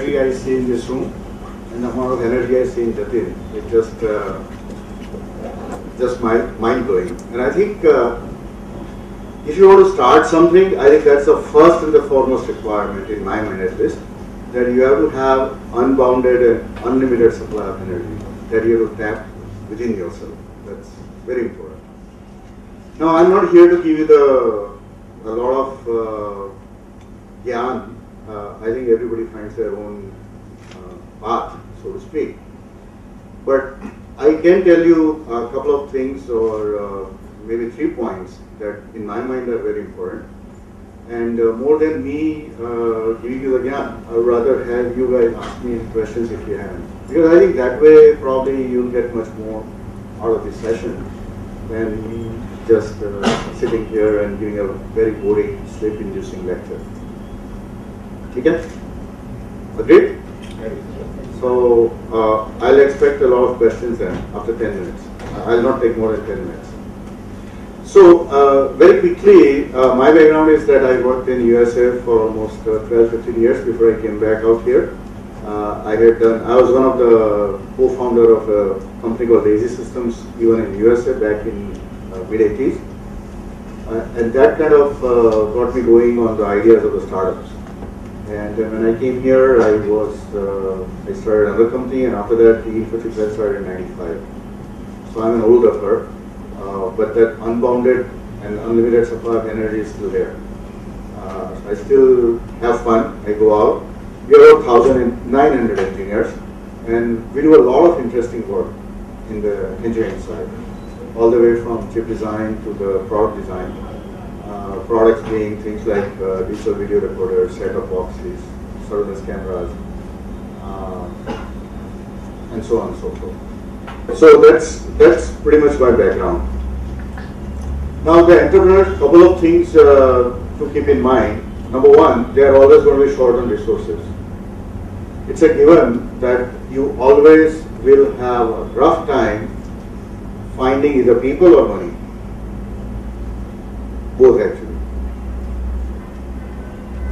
energy I see in this room and the amount of energy I see in Jatin, it's just mind-blowing. And I think if you want to start something, I think that's the first and the foremost requirement in my mind at least, that you have to have unbounded and unlimited supply of energy that you have to tap within yourself. That's very important. Now, I'm not here to give you a lot of gyan. I think everybody finds their own path, so to speak. But I can tell you a couple of things, or maybe 3 points that in my mind are very important. And more than me giving you the gyan, I would rather have you guys ask me questions if you haven't. Because I think that way probably you'll get much more out of this session than me just sitting here and giving a very boring, sleep-inducing lecture. Okay? Agreed? So I'll expect a lot of questions then after 10 minutes. I'll not take more than 10 minutes. So very quickly, my background is that I worked in USA for almost 12-15 years before I came back out here. I was one of the co-founder of a company called Lazy Systems, even in USA back in mid-80s. And that kind of got me going on the ideas of the startups. And when I came here, I started another company, and after that, e-infochips I started in '95. So I'm an old duffer, but that unbounded and unlimited supply of energy is still there. I still have fun. I go out. We are about 1,900 engineers, and we do a lot of interesting work in the engineering side, all the way from chip design to the product design. Products being things like digital video recorders, set-top boxes, surveillance cameras, and so on and so forth. So that's pretty much my background. Now the entrepreneurs, couple of things to keep in mind. Number one, they are always going to be short on resources. It's a given that you always will have a rough time finding either people or money. Both actually.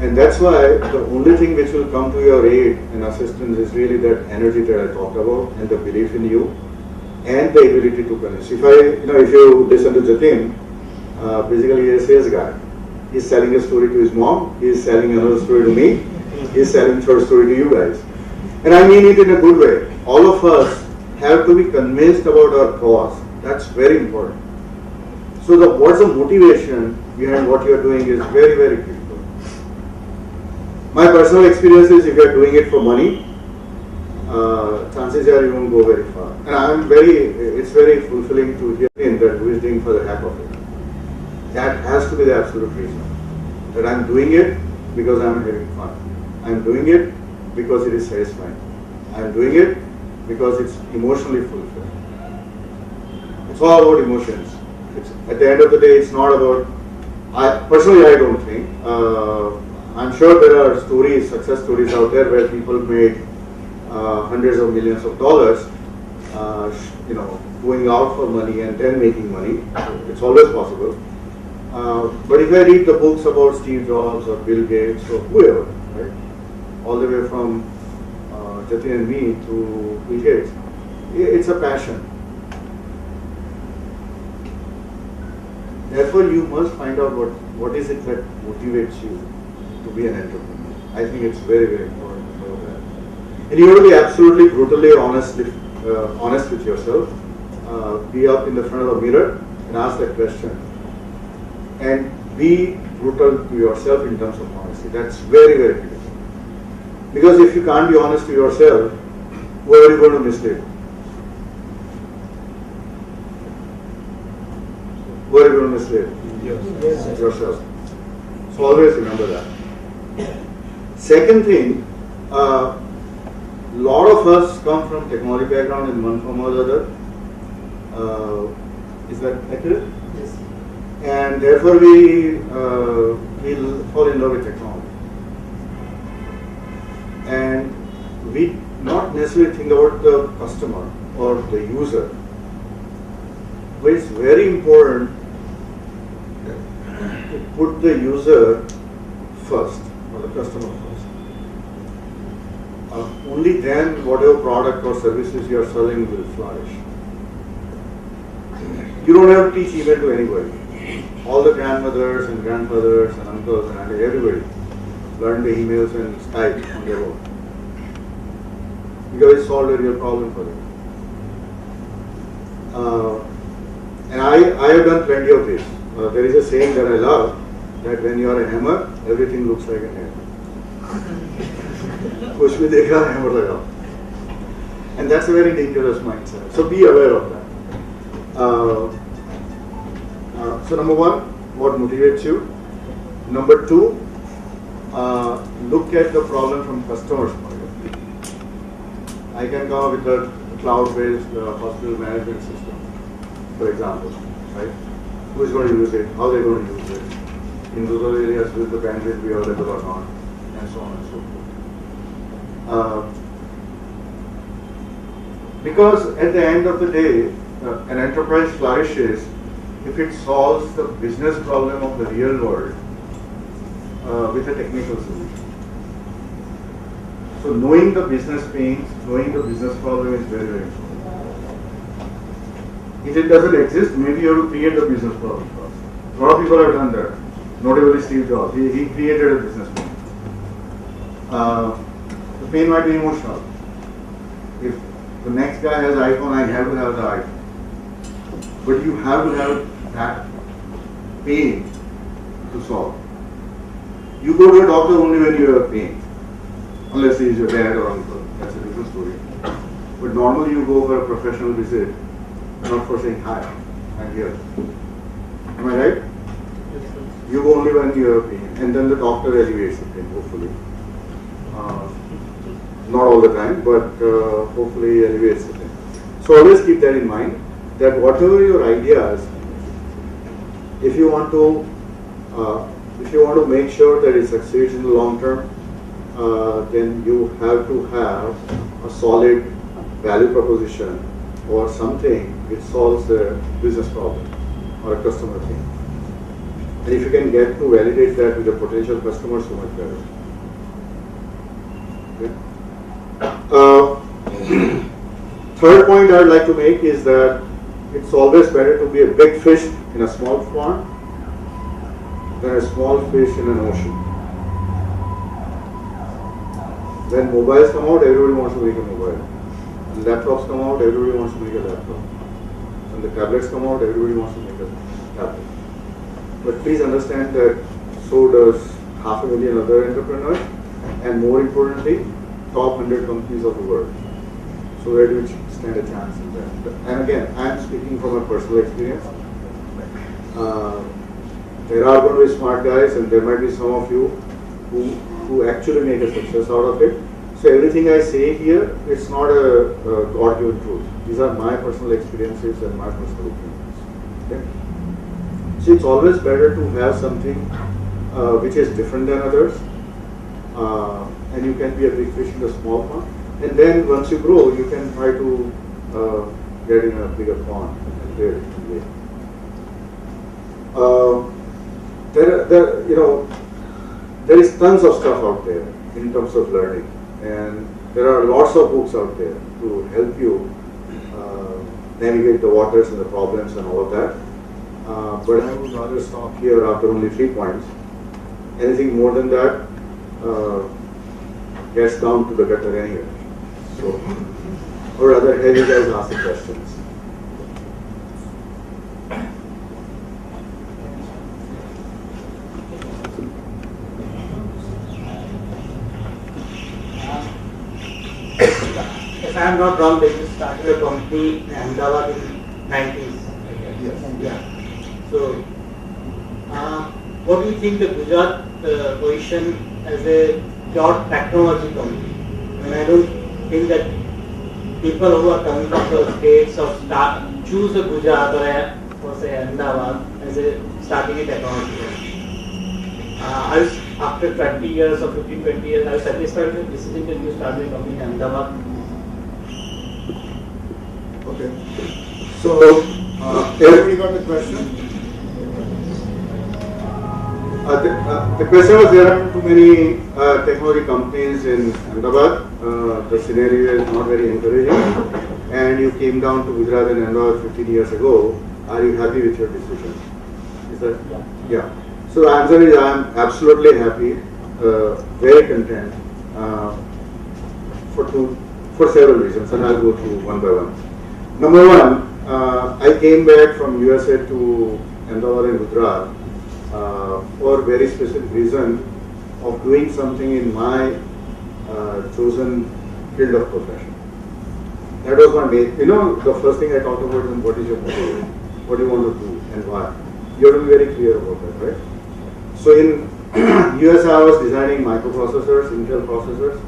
And that's why the only thing which will come to your aid and assistance is really that energy that I talked about and the belief in you and the ability to convince. If you listen to Jatin, basically he's a sales guy. He's selling a story to his mom, he's selling another story to me, he's selling third story to you guys. And I mean it in a good way. All of us have to be convinced about our cause. That's very important. So what's the motivation behind what you're doing is very, very critical. My personal experience is if you're doing it for money, chances are you won't go very far. And it's very fulfilling to hear that who is doing for the heck of it. That has to be the absolute reason. That I'm doing it because I'm having fun. I'm doing it because it is satisfying. I'm doing it because it's emotionally fulfilling. It's all about emotions. At the end of the day, it's not about, personally I don't think, I'm sure there are success stories out there where people made hundreds of millions of dollars, going out for money and then making money. It's always possible. But if I read the books about Steve Jobs or Bill Gates or whoever, right, all the way from Jatin and me to Bill Gates, it's a passion. Therefore, you must find out what is it that motivates you to be an entrepreneur. I think it's very, very important to know that. And you have to be absolutely brutally honest with yourself. Be up in the front of the mirror and ask that question. And be brutal to yourself in terms of honesty. That's very, very critical. Because if you can't be honest to yourself, who are you going to mislead? Who are you going to mislead? Yes. Yourself. So always remember that. Second thing, lot of us come from technology background in one form or the other. Is that accurate? Yes. And therefore we will fall in love with technology. And we not necessarily think about the customer or the user. But it's very important to put the user first or the customer first. only then whatever product or services you are selling will flourish. You don't have to teach email to anybody. All the grandmothers and grandfathers and uncles and aunties, everybody learn the emails and Skype on their own. Because it solved a real problem for them. And I have done plenty of this. There is a saying that I love, that when you are a hammer, everything looks like a nail. Kuch bhi dekha, hammer lagao. And that's a very dangerous mindset. So be aware of that. So number one, what motivates you? Number two, look at the problem from customer's point of view. I can come up with a cloud-based hospital management system, for example, right? Who is going to use it? How are they going to use it? In rural areas, will the bandwidth be available or not? And so on and so forth. Because at the end of the day, an enterprise flourishes if it solves the business problem of the real world with a technical solution. So knowing the business pains, knowing the business problem is very, very important. If it doesn't exist, maybe you have to create the business problem first. A lot of people have done that. Notably Steve Jobs. He created a business pain. The pain might be emotional. If the next guy has iPhone, I have to have the iPhone. But you have to have that pain to solve. You go to a doctor only when you have pain. Unless he is your dad or uncle. That's a different story. But normally you go for a professional visit, not for saying hi, I'm here. Am I right? You go only when you have pain. And then the doctor alleviates the pain, hopefully. Not all the time, but hopefully alleviates the pain. So always keep that in mind, that whatever your ideas, if you want to make sure that it succeeds in the long term, then you have to have a solid value proposition or something which solves a business problem or a customer thing. And if you can get to validate that with a potential customer, so much better. Okay. Third point I would like to make is that it's always better to be a big fish in a small pond than a small fish in an ocean. When mobiles come out, everybody wants to make a mobile. When laptops come out, everybody wants to make a laptop. When the tablets come out, everybody wants to make a tablet. But please understand that so does 500,000 other entrepreneurs, and more importantly, top 100 companies of the world. So where do we stand a chance in that? And again, I am speaking from a personal experience. There are going to be smart guys, and there might be some of you who actually make a success out of it. So everything I say here, it's not a God-given truth. These are my personal experiences and my personal opinions. Okay? So it's always better to have something which is different than others, and you can be a big fish in a small pond. And then once you grow, you can try to get in a bigger pond and there it can be. There is tons of stuff out there in terms of learning, and there are lots of books out there to help you navigate the waters and the problems and all of that. But I would rather stop here after only 3 points. Anything more than that gets down to the gutter anyway. So, or rather, have you guys ask the questions. If I am not wrong, they just started a company in Ahmedabad in 90s. Yes. Yeah. So, what do you think the Gujarat position as a pure technology company? I mean, I don't think that people who are coming from the states of choose a Gujarat or say Ahmedabad as a starting a technology company. I was, after 20 years or 15-20 years, I was satisfied with the decision that you started a company in Ahmedabad. Okay. So, everybody got the question? The question was, there are too many technology companies in Ahmedabad. The scenario is not very encouraging, and you came down to Gujarat and Ahmedabad 15 years ago. Are you happy with your decision? Is that? Yeah. So the answer is I am absolutely happy, very content, for several reasons, and I'll go through one by one. Number one, I came back from USA to Ahmedabad and Gujarat for a very specific reason of doing something in my chosen field of profession. That was my main, the first thing I talked about is what is your motivation, what do you want to do and why. You have to be very clear about that, right? So in USA I was designing microprocessors, Intel processors,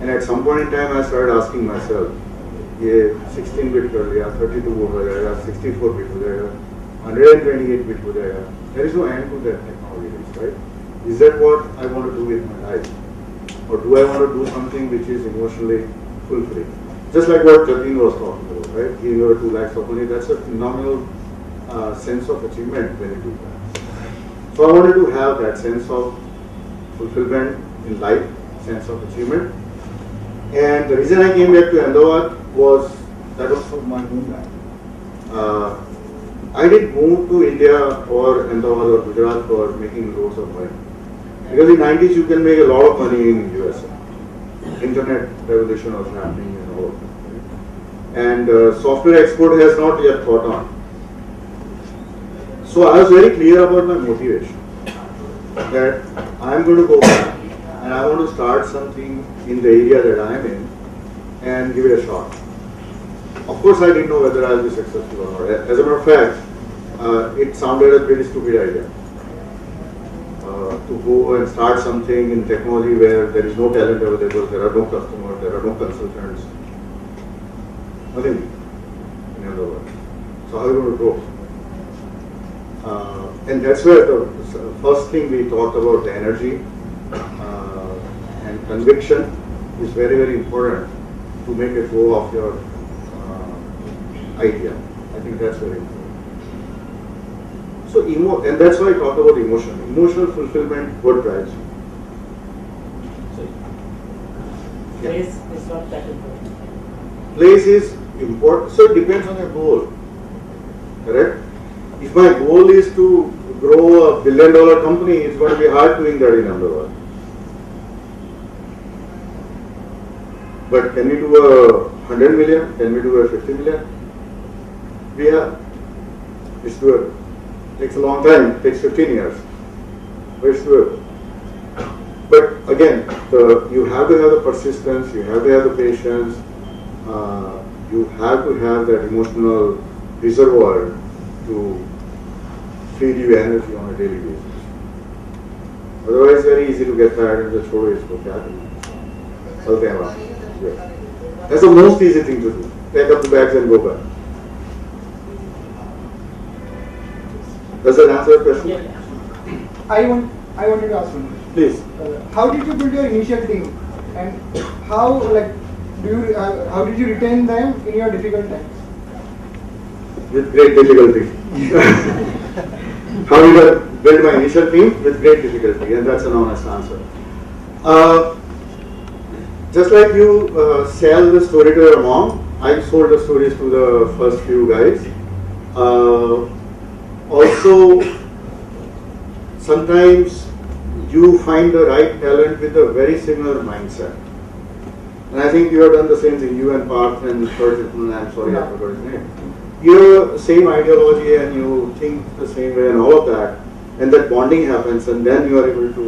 and at some point in time I started asking myself, ये 16 bit कर लिया, 32 bit हो जाएगा, 64 bit हो जाएगा, 128 bit हो जाएगा. There is no end to that technology, right? Is that what I want to do with my life? Or do I want to do something which is emotionally fulfilling? Just like what Jatin was talking about, right? Giving over 2 lakhs of money, that's a phenomenal sense of achievement when you do that. So I wanted to have that sense of fulfillment in life, sense of achievement. And the reason I came back to Ahmedabad was, that was for my homeland. I didn't move to India or Ahmedabad or Gujarat for making loads of money. Because in the 90s you can make a lot of money in USA. Internet revolution was happening and all of that. Right? And software export has not yet caught on. So I was very clear about my motivation. That I am going to go back and I want to start something in the area that I am in and give it a shot. Of course I didn't know whether I will be successful or not. As a matter of fact, it sounded a pretty stupid idea. To go and start something in technology where there is no talent available, there are no customers, there are no consultants. Nothing in other words. So how are you going to grow? And that's where the first thing we talked about, the energy and conviction is very, very important to make it go off your idea. I think that's very important. So, and that's why I talked about emotion. Emotional fulfillment, what drives you? Place is not that important. Place is important, so it depends on your goal. Correct? If my goal is to grow $1 billion company, it's going to be hard doing that in Ahmedabad. But can we do a 100 million? Can we do a 50 million? We have. It's doable. Takes a long time, it takes 15 years. But it's doable. But again, you have to have the persistence, you have to have the patience, you have to have that emotional reservoir to feed you energy on a daily basis. Otherwise, it's very easy to get tired and just throw it for That's the most easy thing to do. Pack up the bags and go back. Does that answer the question? Yeah. I wanted to ask you. Please. How did you build your initial team, and how how did you retain them in your difficult times? With great difficulty. How did I build my initial team? With great difficulty, and that's an honest answer. Just like you sell the story to your mom, I sold the stories to the first few guys. Also, sometimes you find the right talent with a very similar mindset. And I think you have done the same thing, you and Parth and third gentleman, I'm sorry I forgot his name. You have the same ideology and you think the same way and all of that, and that bonding happens, and then you are able to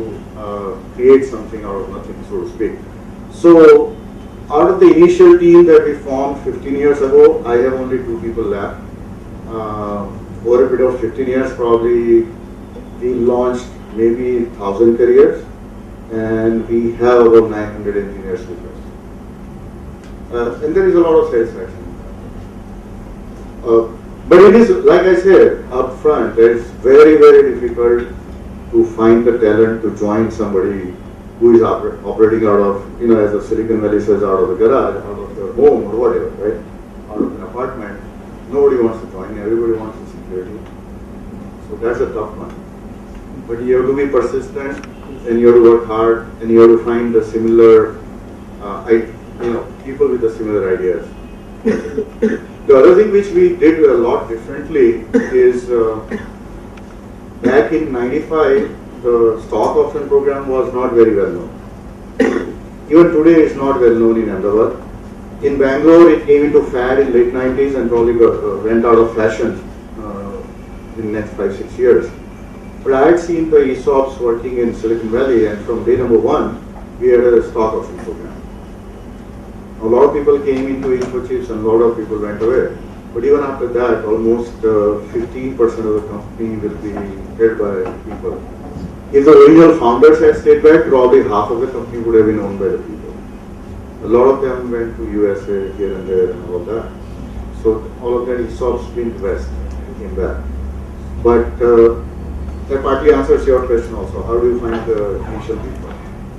create something out of nothing, so to speak. So, out of the initial team that we formed 15 years ago, I have only 2 people left. Over a period of 15 years, probably we launched maybe 1,000 careers, and we have about 900 engineers with us. And there is a lot of satisfaction. But it is, like I said, up front, it is very, very difficult to find the talent to join somebody who is operating out of, as the Silicon Valley says, out of the garage, out of their home or whatever, right? Out of an apartment. Nobody wants to join, everybody wants the security. So that's a tough one. But you have to be persistent, and you have to work hard, and you have to find the similar, people with the similar ideas. The other thing which we did a lot differently is back in '95, the stock option program was not very well known. Even today, it's not well known in Ahmedabad. In Bangalore, it came into fad in late '90s and probably went out of fashion in the next 5-6 years. But I had seen the ESOPs working in Silicon Valley, and from day number one, we had a stock option program. A lot of people came into e-infochips and a lot of people went away. But even after that, almost 15% of the company will be held by people. If the original founders had stayed back, probably half of the company would have been owned by the people. A lot of them went to USA here and there and all of that. So all of that ESOPs went west and came back. But that partly answers your question also. How do you find the initial people?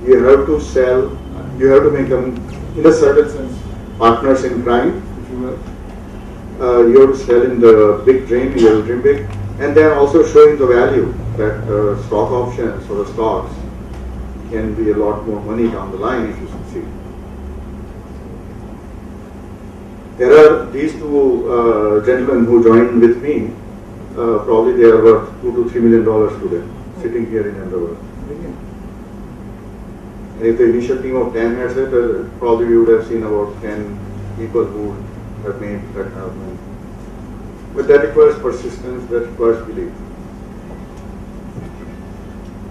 You have to sell, you have to make them, in a certain sense, partners in crime, if you will. You have to sell in the big dream, you have to dream big, and then also showing the value that stock options or the stocks can be a lot more money down the line if you succeed. There are these two gentlemen who joined with me. Probably they are worth $2 to $3 million today, sitting here in Ahmedabad. And if the initial team of 10 had said, probably we would have seen about 10 people who have made that kind of money. But that requires persistence, that requires belief.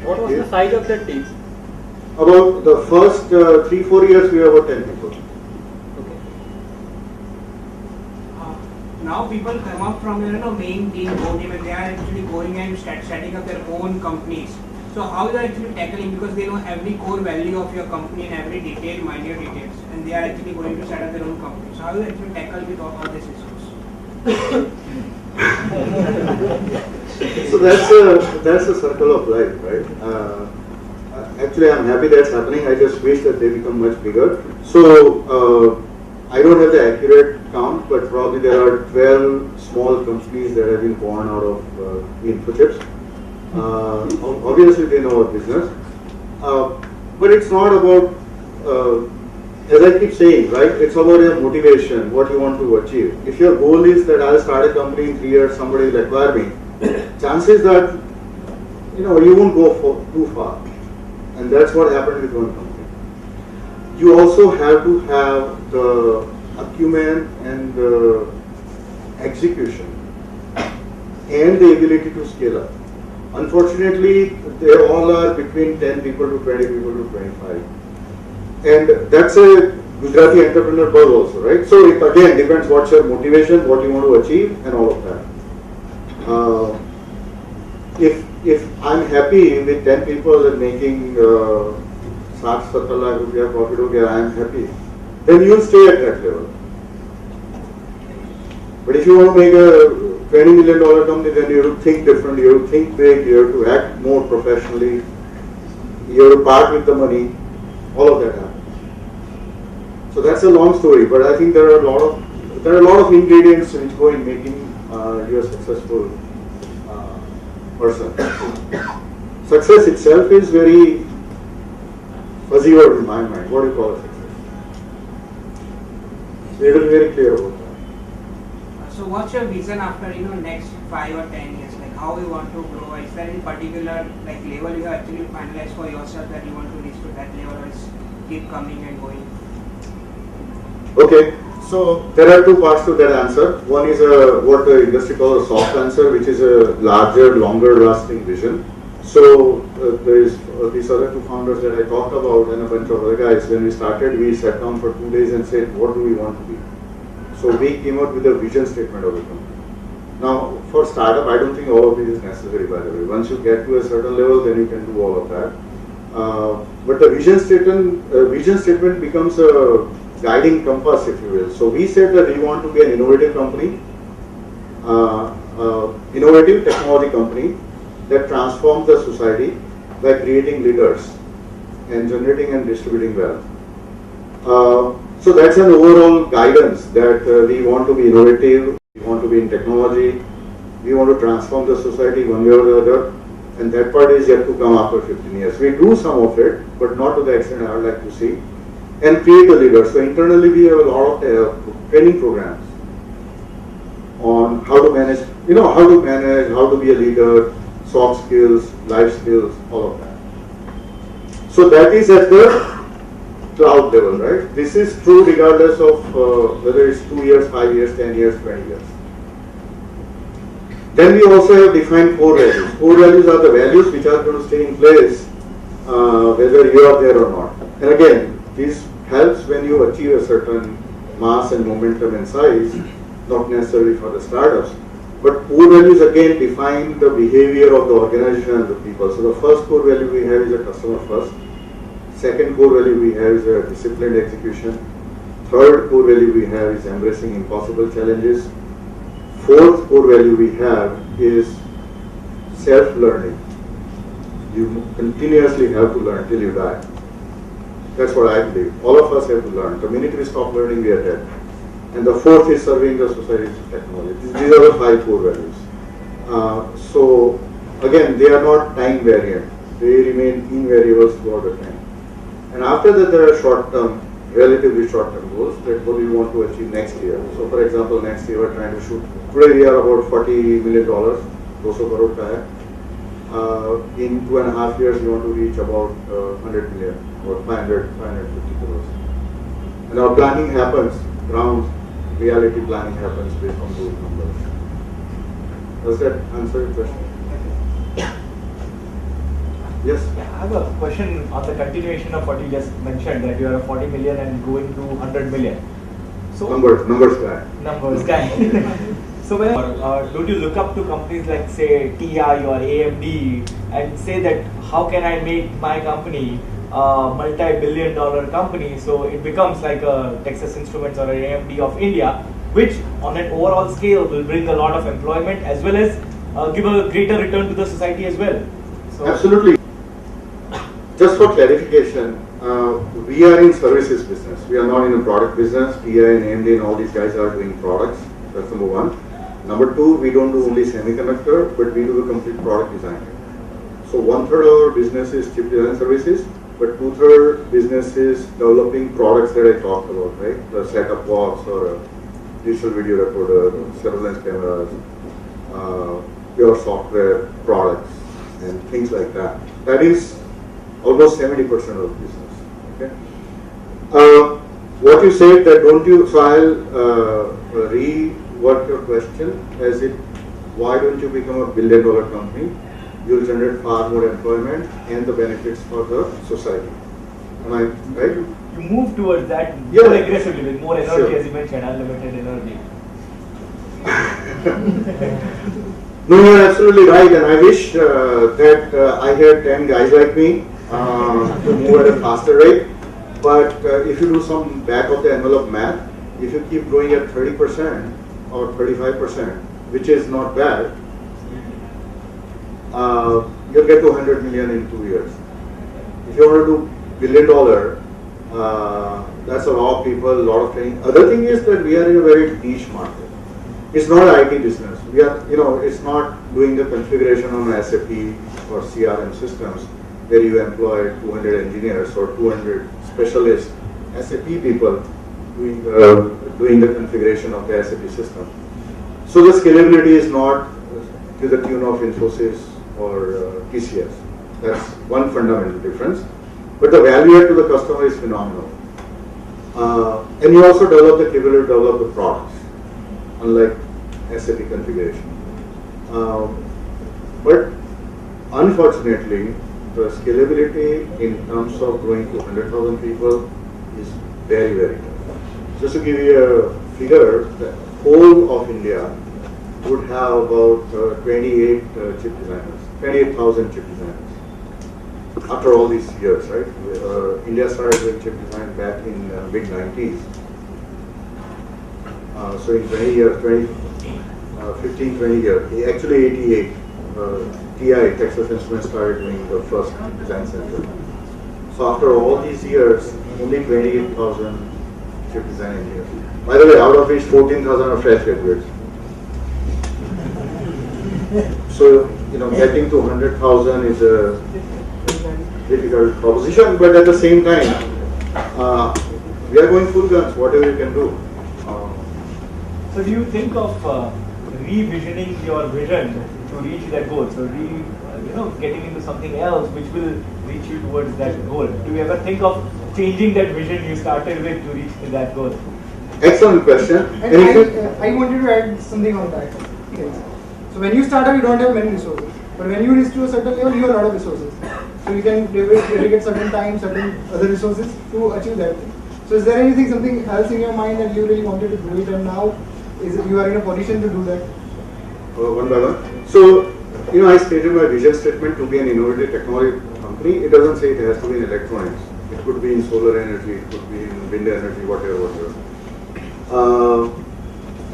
What was the size of that team? About the first 3-4 years, we were about 10 people. Now people come up from main team, core team, and they are actually going and setting up their own companies. So how they are actually tackling, because they know every core value of your company and every detail, minor details, and they are actually going to set up their own company. So how do you actually tackle with all these issues? So that's a circle of life, right? Actually, I'm happy that's happening. I just wish that they become much bigger. So I don't have the accurate count, but probably there are 12 small companies that have been born out of e-infochips. Obviously, they know our business, but it's not about, as I keep saying, right? It's about your motivation, what you want to achieve. If your goal is that I'll start a company in 3 years, somebody will acquire me, chances that you won't go too far, and that's what happened with one company. You also have to have the acumen and the execution and the ability to scale up. Unfortunately, they all are between 10 people to 20 people to 25. And that's a Gujarati entrepreneur buzz also, right? So it again depends what's your motivation, what you want to achieve, and all of that. If I'm happy with 10 people and making 60-70 lakh rupiah profit, I'm happy, then you'll stay at that level. But if you want to make a $20 million company, then you have to think differently, you have to think big, you have to act more professionally, you have to part with the money, all of that happens. So that's a long story, but I think there are a lot of ingredients which go in making you a successful person. Success itself is very fuzzy word in my mind. What do you call it? So you will be very clear about that. So what's your vision after next 5 or 10 years? Like how you want to grow? Is there any particular level you have actually finalized for yourself that you want to reach to that level, or is keep coming and going? Okay, so there are two parts to that answer. One is what the industry calls a soft answer, which is a larger, longer lasting vision. So there is these other two founders that I talked about and a bunch of other guys. When we started, we sat down for 2 days and said, what do we want to be? So we came out with a vision statement of the company. Now, for startup, I don't think all of this is necessary, by the way. Once you get to a certain level, then you can do all of that. But the vision statement becomes a guiding compass, if you will. So we said that we want to be an innovative company, innovative technology company that transforms the society by creating leaders and generating and distributing wealth. So that's an overall guidance that we want to be innovative, we want to be in technology, we want to transform the society one way or the other, And that part is yet to come after 15 years. We do some of it, but not to the extent I would like to see. And create a leader. So internally we have a lot of training programs on how to manage, how to be a leader, soft skills, life skills, all of that. So that is at the cloud level, right? This is true regardless of whether it's 2 years, 5 years, 10 years, 20 years. Then we also have defined core values. Core values are the values which are going to stay in place whether you are there or not. And again, this helps when you achieve a certain mass and momentum and size, not necessarily for the startups. But core values again define the behavior of the organization and the people. So the first core value we have is a customer first. Second core value we have is a disciplined execution. Third core value we have is embracing impossible challenges. Fourth core value we have is self-learning. You continuously have to learn till you die. That's what I believe. All of us have to learn. The minute we stop learning, we are dead. And the fourth is serving the society with technology. These are the 5 core values. So again, they are not time variant. They remain invariables throughout the time. And after that, there are short-term, relatively short-term goals that what we want to achieve next year. So for example, next year we're trying to shoot, today we are about $40 million, 200 crore ka hai. In 2.5 years, we want to reach about 100 million, or 550 crores. And our planning happens, ground reality planning happens based on those numbers. Does that answer your question? Yes? I have a question on the continuation of what you just mentioned, that you are a 40 million and going to 100 million. So Numbers guy. Numbers guy. So when, don't you look up to companies like say TI or AMD and say that how can I make my company a multi-billion-dollar company, so it becomes like a Texas Instruments or an AMD of India, which on an overall scale will bring a lot of employment as well as give a greater return to the society as well. So absolutely. Just for clarification, we are in services business. We are not in a product business. TI and AMD and all these guys are doing products. That's number one. Number two, we don't do only semiconductor, but we do the complete product design. So 1/3 of our business is chip design services, but 2/3 business is developing products that I talked about, right? The setup box or a digital video recorder, surveillance cameras, pure software products, and things like that. That is almost 70% of the business. Okay. What you said that don't you? So I'll reword your question as it. Why don't you become a billion-dollar company? You'll generate far more employment and the benefits for the society. Am I right? you move towards that Yeah. more aggressively with more energy, Sure. as you mentioned, unlimited energy. No, you're absolutely right, and I wish that I had 10 guys like me to move at a faster rate. But if you do some back of the envelope math, if you keep growing at 30% or 35%, which is not bad, you'll get to 100 million in 2 years. If you want to do $1 billion, that's a lot of people, a lot of training. Other thing is that we are in a very niche market. It's not an IT business. We are, it's not doing the configuration on SAP or CRM systems where you employ 200 engineers or 200 specialist SAP people doing the configuration of the SAP system. So the scalability is not to the tune of Infosys or TCS. That's one fundamental difference. But the value add to the customer is phenomenal. And you also develop the capability to develop the products, unlike SAP configuration. But unfortunately, the scalability in terms of growing to 100,000 people is very, very tough. Just to give you a figure, the whole of India would have about 28 chip designers, 28,000 chip designers. After all these years, right? India started doing chip design back in mid-90s. So in 20 years, 15, 20 years, actually 88, TI, Texas Instruments, started doing the first design center. So after all these years, only 28,000 chip design engineers. By the way, out of which 14,000 are fresh graduates. So, getting to 100,000 is a difficult proposition, but at the same time, we are going full guns, whatever you can do. So do you think of revisioning your vision to reach that goal? So getting into something else which will reach you towards that goal. Do you ever think of changing that vision you started with to reach that goal? Excellent question. And I wanted to add something on that. So when you start up, you don't have many resources. But when you reach to a certain level, you have a lot of resources. So you can dedicate certain time, certain other resources to achieve that thing. So is there anything, something else in your mind that you really wanted to do it, and now you are in a position to do that? One by one. So, I stated my vision statement to be an innovative technology company. It doesn't say it has to be in electronics. It could be in solar energy, it could be in wind energy, whatever.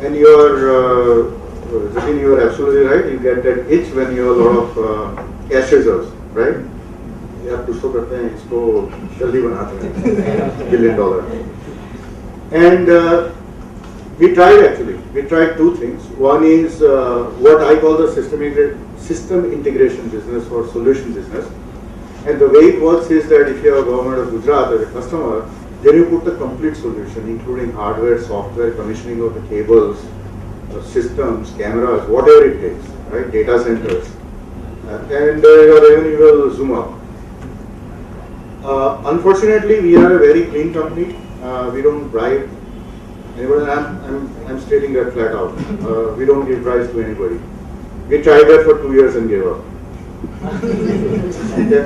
And you are absolutely right. You get that itch when you have a lot of cash reserves, right? आप कुछ तो करते हैं, इसको जल्दी बनाते हैं, $1 billion. And we tried two things. One is what I call the system integration business or solution business. And the way it works is that if you have a government of Gujarat as a customer, then you put the complete solution, including hardware, software, commissioning of the cables, systems, cameras, whatever it takes, right? Data centers, and your revenue will zoom up. Unfortunately, we are a very clean company. We don't bribe anybody. I'm stating that flat out. We don't give bribes to anybody. We tried that for 2 years and gave up. Okay.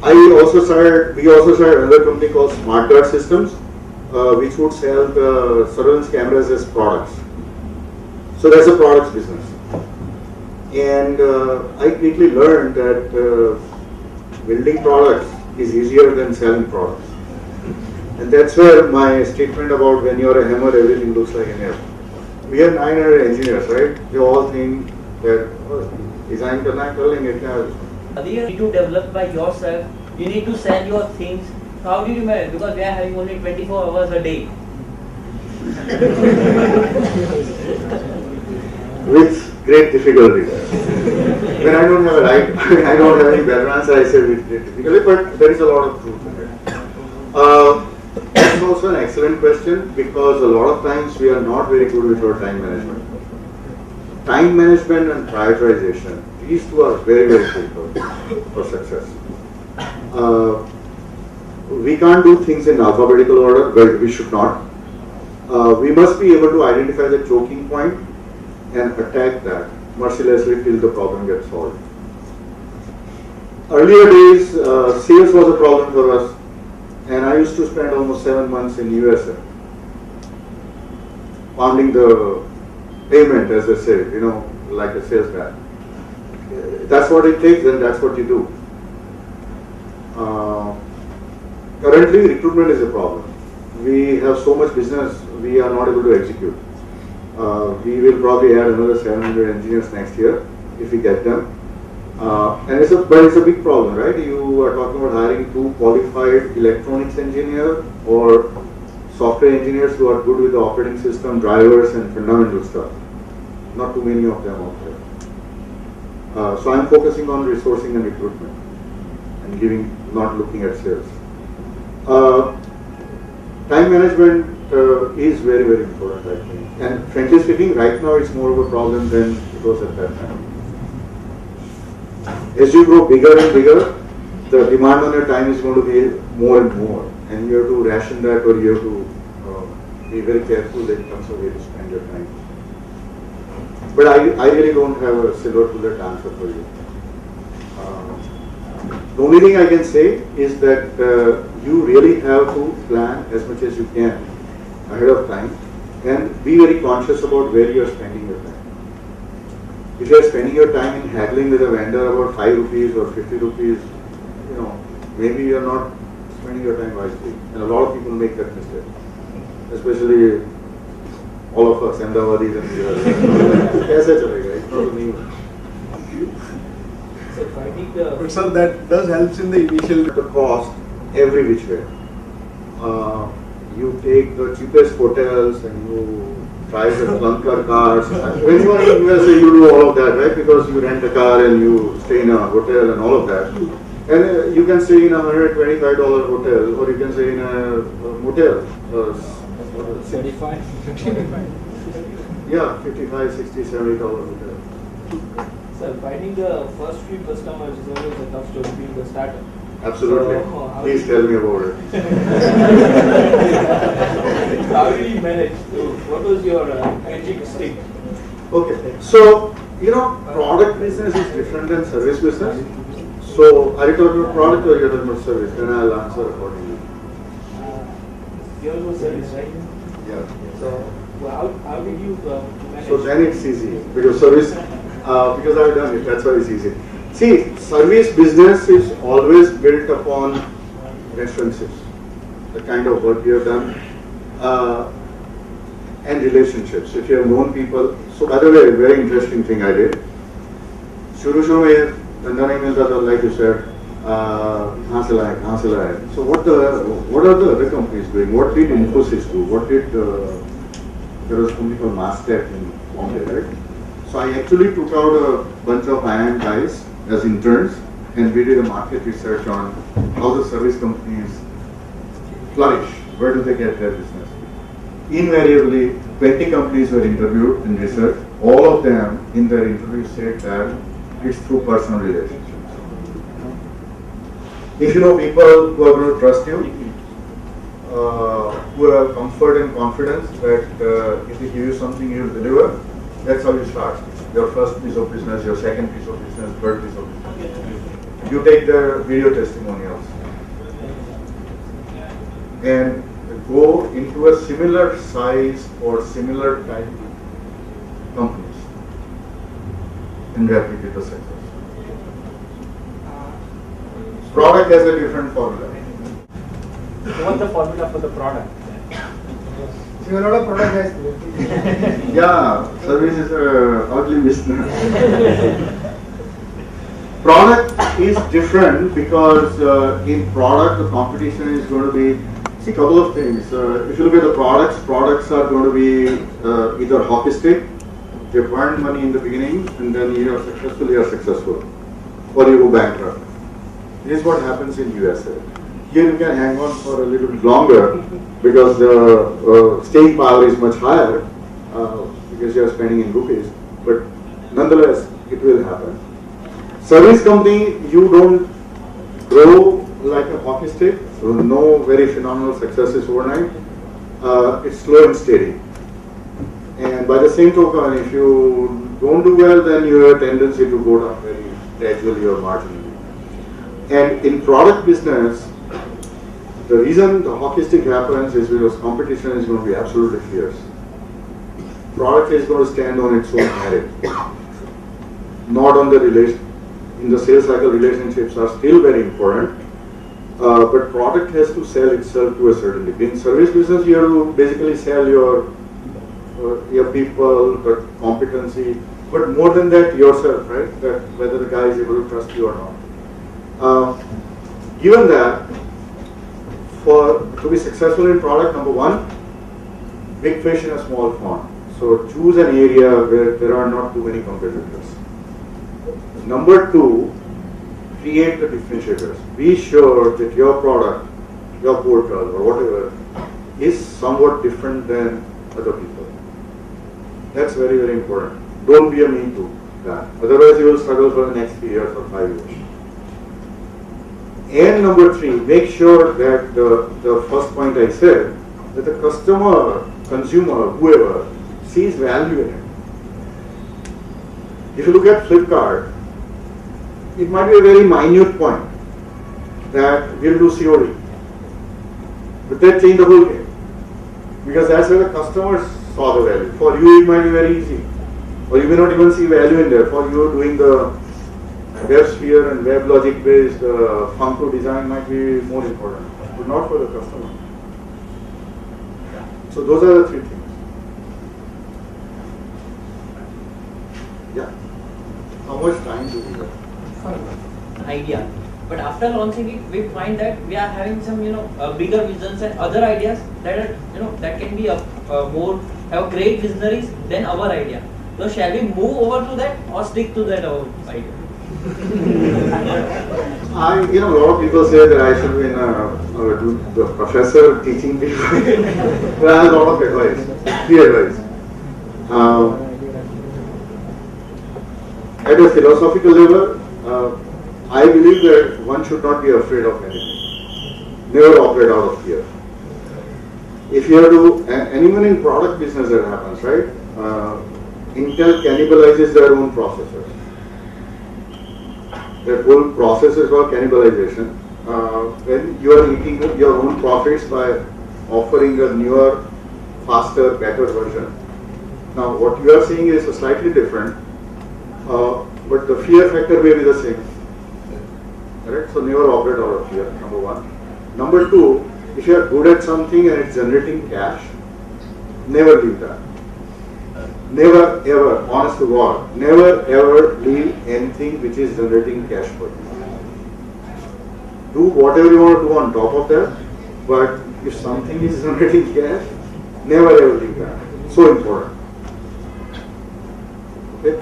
We also started another company called Smart Guard Systems, which would sell the surveillance cameras as products. So that's a products business. And I quickly learned that building products is easier than selling products. And that's where my statement about when you're a hammer, everything looks like a nail. We have 900 engineers, right? They all think that design karna hai, kar lenge kya. You need to develop by yourself. You need to sell your things. So how do you manage? Because we are having only 24 hours a day. With great difficulty. When I don't have a right, I don't have any better answer, I say with great difficulty, but there is a lot of truth in it. That's also an excellent question, because a lot of times we are not very good with our time management. Time management and prioritization, these two are very, very critical for success. We can't do things in alphabetical order, but we should not. We must be able to identify the choking point and attack that mercilessly till the problem gets solved. Earlier days, sales was a problem for us, and I used to spend almost 7 months in USA, pounding the payment, as they say, like a sales guy. That's what it takes, and that's what you do. Currently, recruitment is a problem. We have so much business, we are not able to execute. We will probably add another 700 engineers next year if we get them. But it's a big problem, right? You are talking about hiring 2 qualified electronics engineers or software engineers who are good with the operating system, drivers, and fundamental stuff. Not too many of them out there. So I'm focusing on resourcing and recruitment and not looking at sales. Time management is very, very important, I think. And frankly speaking, right now it's more of a problem than it was at that time. As you grow bigger and bigger, the demand on your time is going to be more and more. And you have to ration that, or you have to be very careful in terms of where to spend your time. But I really don't have a silver bullet answer for you. The only thing I can say is that you really have to plan as much as you can ahead of time and be very conscious about where you are spending your time. If you are spending your time in haggling with a vendor about 5 rupees or 50 rupees, maybe you are not spending your time wisely. And a lot of people make that mistake, especially all of us, Ahmedabadis and the others. It's not me. But sir, that does help in the initial. The cost every which way. You take the cheapest hotels and you drive the clunker cars. When you are in USA, you do all of that, right? Because you rent a car and you stay in a hotel and all of that. And you can stay in a $125 hotel, or you can stay in a motel. 75. Yeah, $55, $60, $70 hotel. So finding the first few customers is always a tough story being the startup. Absolutely. So, Please tell me about it. How did you manage? What was your magic stick? Okay, so product business is different than service business. So are you talking about product or you're talking about service? Then I'll answer accordingly. Yours was service, right? Yeah. So how did you manage? So then it's easy because service, because I've done it, that's why it's easy. See, service business is always built upon references, the kind of work you have done, and relationships. If you have known people, so by the way, very interesting thing I did. शुरू में धंधा नहीं मिलता था, like you said, कहाँ से लाए? So what are the other companies doing? What did Infosys do? What did there was a company called Mastech in Bombay, right? So I actually took out a bunch of IIM guys as interns, and we did a market research on how the service companies flourish. Where do they get their business? Invariably, 20 companies were interviewed in research. All of them in their interview said that it's through personal relationships. If you know people who are going to trust you, who have comfort and confidence that if they give you something, you will deliver, that's how you start. Your first piece of business, your second piece of business, third piece of business. You take their video testimonials and go into a similar size or similar type companies and replicate the success. Product has a different formula. What's the formula for the product? So you have a lot of product guys there. Yeah, service is a ugly business. Product is different because in product the competition is going to be, see, couple of things. If you look at the products are going to be either hockey stick, they burn money in the beginning and then you are successful, or you go bankrupt. This is what happens in USA. Here you can hang on for a little bit longer because the staying power is much higher because you are spending in rupees, but nonetheless it will happen. Service company, you don't grow like a hockey stick, so no very phenomenal successes overnight. It's slow and steady. And by the same token, if you don't do well, then you have a tendency to go down very gradually or marginally. And in product business, the reason the hockey stick happens is because competition is going to be absolutely fierce. Product is going to stand on its own merit, not on the relation. In the sales cycle, relationships are still very important, but product has to sell itself to a certain degree. In service business, you have to basically sell your people, the competency, but more than that, yourself, right? That whether the guy is able to trust you or not. Given that, to be successful in product, number one, big fish in a small pond. So choose an area where there are not too many competitors. Number two, create the differentiators. Be sure that your product, your portal or whatever is somewhat different than other people. That's very, very important. Don't be a me too guy. Otherwise you will struggle for the next 3 years or 5 years. And number three, make sure that the first point I said, that the customer, consumer, whoever, sees value in it. If you look at Flipkart, it might be a very minute point that we'll do COD. But that changed the whole game. Because that's where the customers saw the value. For you, it might be very easy. Or you may not even see value in there. For you, doing the WebSphere and WebLogic based Funko design might be more important, but not for the customer. So those are the three things. Yeah. How much time do we have? Idea. But after launching it, we find that we are having some, bigger visions and other ideas that are, that can be more have great visionaries than our idea. So shall we move over to that or stick to that our idea? A lot of people say that I should be the professor teaching people. But I have a lot of advice, free advice. At a philosophical level, I believe that one should not be afraid of anything. Never operate out of fear. If you have to, and even in product business that happens, right? Intel cannibalizes their own processors. Their whole process is called cannibalization. When you are eating your own profits by offering a newer, faster, better version. Now, what you are seeing is slightly different, but the fear factor may be the same. Correct? So never operate out of fear, number one. Number two, if you are good at something and it's generating cash, never leave that. Never ever, honest to God, never ever leave anything which is generating cash for you. Do whatever you want to do on top of that, but if something is generating cash, never ever leave that. So important. Okay?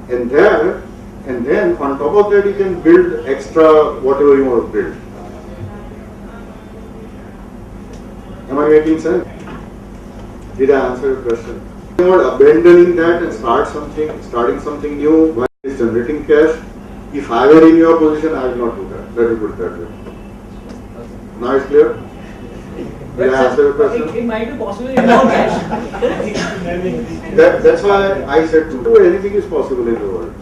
And then on top of that you can build extra whatever you want to build. Am I making sense? Did I answer your question? You are abandoning that and starting something new while it's generating cash. If I were in your position, I will not do that. Let me put it that way. Now it's clear? Did I answer your question? It might be possible in more cash. That's why I said anything is possible in the world.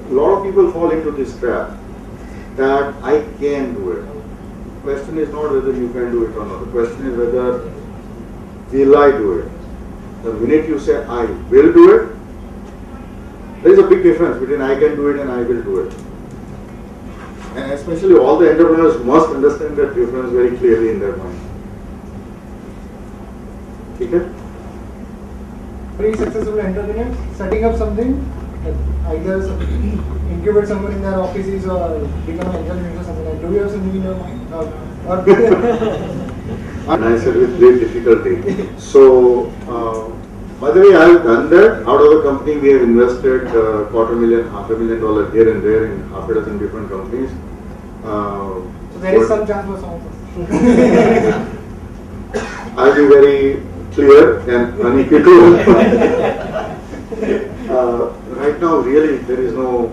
A lot of people fall into this trap that I can do it. The question is not whether you can do it or not. The question is whether will I do it. The minute you say I will do it, there is a big difference between I can do it and I will do it. And especially all the entrepreneurs must understand that difference very clearly in their mind. Okay? Very successful entrepreneurs setting up something, either incubate someone in their offices or become an angel investor or something like that. Do you have something in your mind? And I said with great difficulty. So, by the way, I have done that. Out of the company, we have invested $250,000, $500,000 here and there in half a dozen different companies. So there is some chance for some of us. I'll be very clear and unequivocal. Right now, really, there is no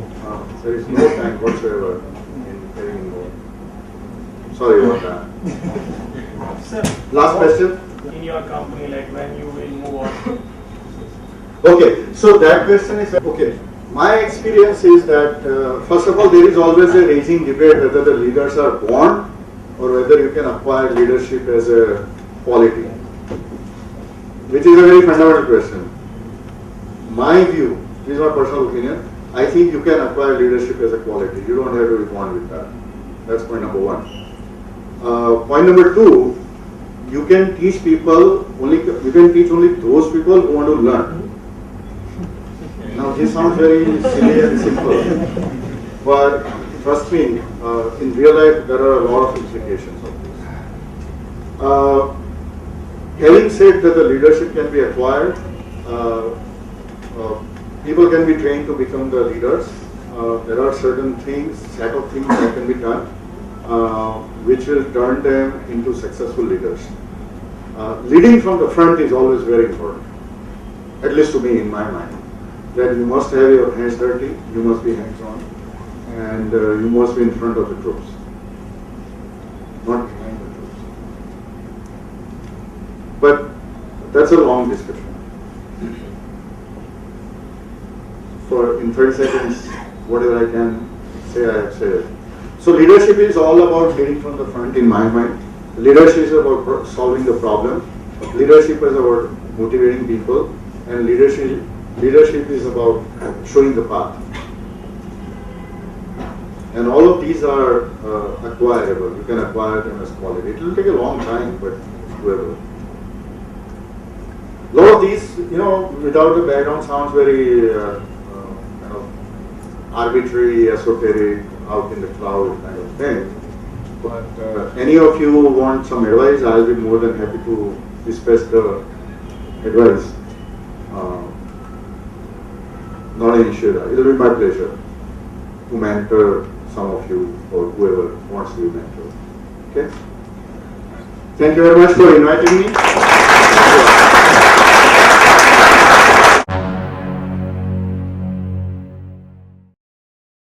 time whatsoever in getting involved. Sorry about that. Sir, Last question. in your company, like when you will move on? Okay, so that question is okay. My experience is that first of all, there is always a raging debate whether the leaders are born or whether you can acquire leadership as a quality, which is a very fundamental question. My view, this is my personal opinion, I think you can acquire leadership as a quality. You don't have to be born with that. That's point number one. Point number two, you can teach people only. You can teach only those people who want to learn. Now this sounds very silly and simple, but trust me, in real life there are a lot of implications of this. Having said that the leadership can be acquired, people can be trained to become the leaders. There are certain set of things that can be done, which will turn them into successful leaders. Leading from the front is always very important, at least to me in my mind. That you must have your hands dirty, you must be hands-on, and you must be in front of the troops, not behind the troops. But that's a long discussion. In 30 seconds, whatever I can say, I have said. So leadership is all about leading from the front in my mind. Leadership is about solving the problem. Leadership is about motivating people, and leadership is about showing the path. And all of these are acquirable. You can acquire them as quality. It will take a long time, but it's doable. A lot of these, without the background sounds very arbitrary, esoteric, out in the cloud kind of thing. But any of you want some advice, I'll be more than happy to this best advice, not an issue. It will be my pleasure to mentor some of you or whoever wants to be mentored. Okay? Thank you very much for inviting me.